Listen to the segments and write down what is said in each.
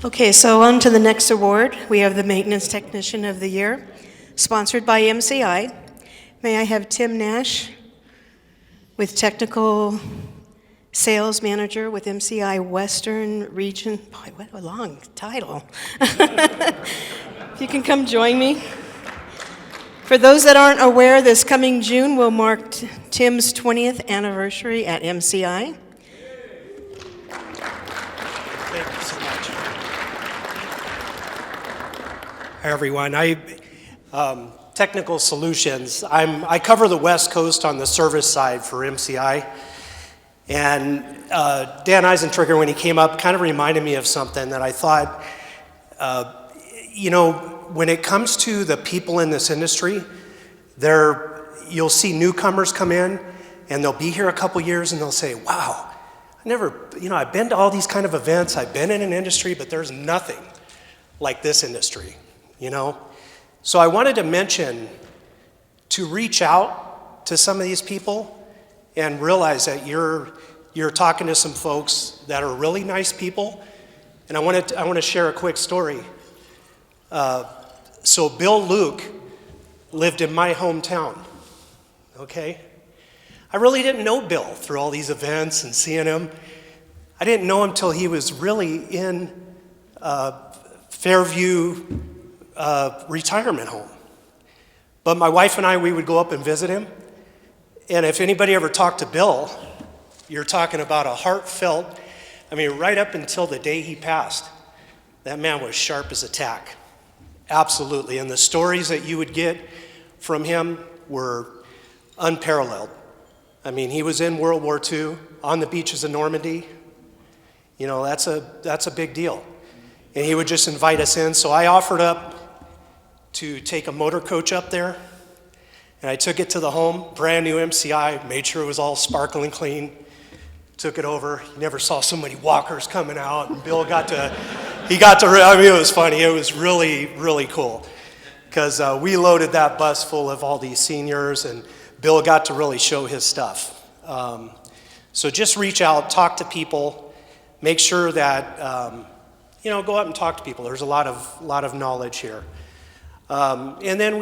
Okay, so on to the next award. We have the Maintenance Technician of the Year, sponsored by MCI. May I have Tim Nash with Technical Sales Manager with MCI Western Region. Boy, what a long title. If you can come join me. For those that aren't aware, this coming June will mark Tim's 20th anniversary at MCI. Thank you so much. Hi, everyone. Technical Solutions. I cover the West Coast on the service side for MCI. And Dan Eisentrigger, when he came up, kind of reminded me of something that I thought, when it comes to the people in this industry, you'll see newcomers come in, and they'll be here a couple years, and they'll say, wow, I've been to all these kind of events, I've been in an industry, but there's nothing like this industry, So I wanted to mention to reach out to some of these people and realize that you're talking to some folks that are really nice people. And I want to share a quick story. So Bill Luke lived in my hometown, okay? I really didn't know Bill through all these events and seeing him. I didn't know him till he was really in Fairview retirement home. But my wife and I, we would go up and visit him. And if anybody ever talked to Bill, you're talking about a heartfelt, right up until the day he passed, that man was sharp as a tack. Absolutely. And the stories that you would get from him were unparalleled. He was in World War II, on the beaches of Normandy. That's a big deal. And he would just invite us in. So I offered up to take a motor coach up there. And I took it to the home, brand new MCI, made sure it was all sparkling clean. Took it over. You never saw so many walkers coming out. And Bill it was funny. It was really, really cool. Because we loaded that bus full of all these seniors, and Bill got to really show his stuff. So just reach out, talk to people, make sure that, go out and talk to people. There's a lot of knowledge here. And then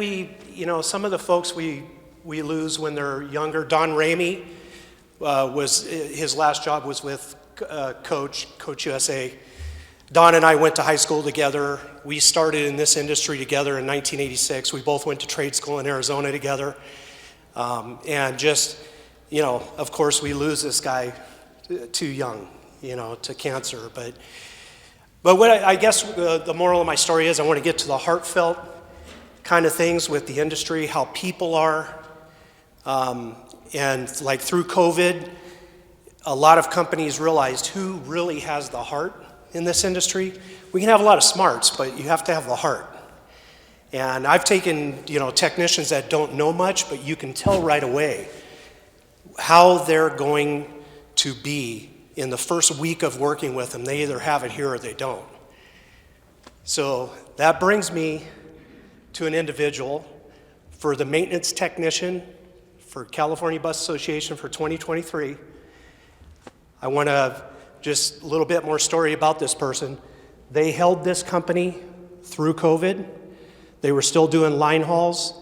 some of the folks we lose when they're younger. Don Ramey, his last job was with Coach USA. Don and I went to high school together. We started in this industry together in 1986. We both went to trade school in Arizona together. And just, of course we lose this guy too young, to cancer. But what I guess the moral of my story is I want to get to the heartfelt kind of things with the industry, how people are. And like through COVID, a lot of companies realized who really has the heart in this industry. We can have a lot of smarts, but you have to have the heart. And I've taken, technicians that don't know much, but you can tell right away how they're going to be in the first week of working with them. They either have it here or they don't. So that brings me to an individual for the maintenance technician for California Bus Association for 2023. I want to just a little bit more story about this person. They held this company through COVID. They were still doing line hauls.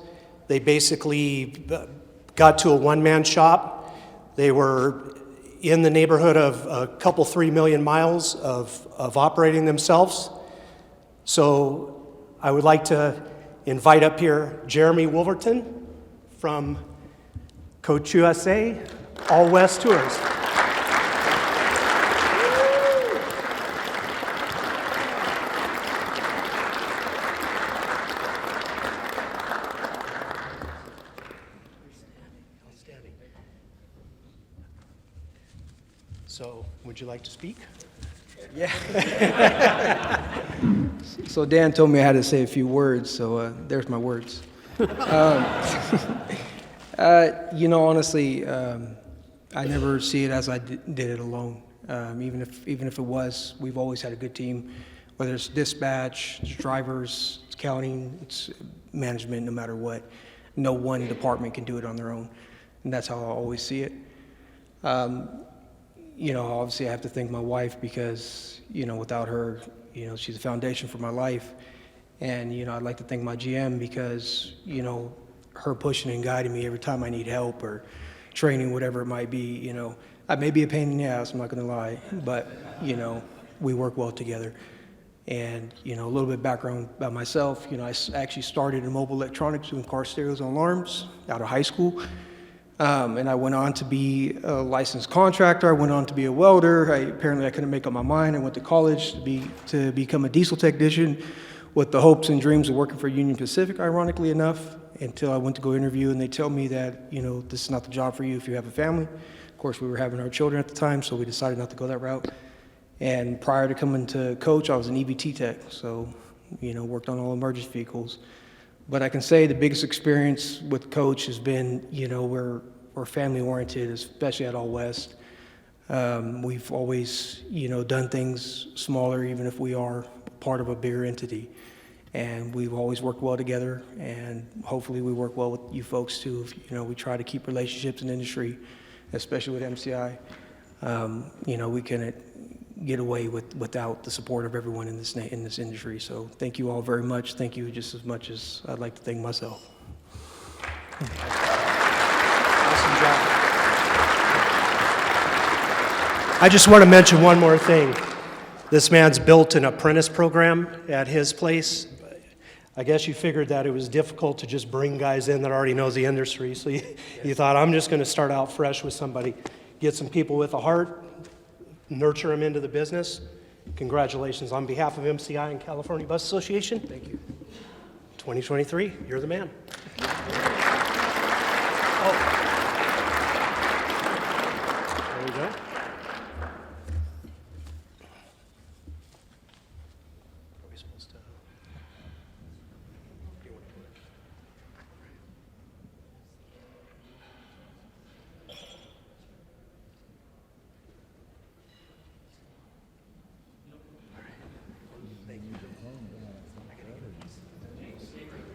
They basically got to a one-man shop. They were in the neighborhood of a couple, 3 million miles of operating themselves. So I would like to invite up here Jeremy Wolverton from Coach USA, All West Tours. So, would you like to speak? Yeah. So Dan told me I had to say a few words, so there's my words. Honestly, I never see it as I did it alone. Even if it was, we've always had a good team, whether it's dispatch, it's drivers, it's counting, it's management, no matter what. No one department can do it on their own, and that's how I always see it. obviously I have to thank my wife because, without her, she's the foundation for my life. And, I'd like to thank my GM because, her pushing and guiding me every time I need help or training, whatever it might be, I may be a pain in the ass, I'm not gonna lie, but, we work well together. And, a little bit of background about myself, I actually started in mobile electronics doing car stereos and alarms out of high school. And I went on to be a licensed contractor. I went on to be a welder. Apparently I couldn't make up my mind. I went to college to become a diesel technician with the hopes and dreams of working for Union Pacific, ironically enough, until I went to go interview and they tell me that, this is not the job for you if you have a family. Of course, we were having our children at the time, so we decided not to go that route. And prior to coming to coach, I was an EVT tech, so, worked on all emergency vehicles. But I can say the biggest experience with coach has been, we're family oriented, especially at All West. We've always, done things smaller, even if we are part of a bigger entity. And we've always worked well together, and hopefully we work well with you folks too. We try to keep relationships in the industry, especially with MCI. We couldn't get away without the support of everyone in this industry. So thank you all very much. Thank you just as much as I'd like to thank myself. Awesome job. I just want to mention one more thing. This man's built an apprentice program at his place. I guess you figured that it was difficult to just bring guys in that already knows the industry, so you thought, I'm just going to start out fresh with somebody, get some people with a heart, nurture them into the business. Congratulations on behalf of MCI and California Bus Association. Thank you. 2023, you're the man. Oh.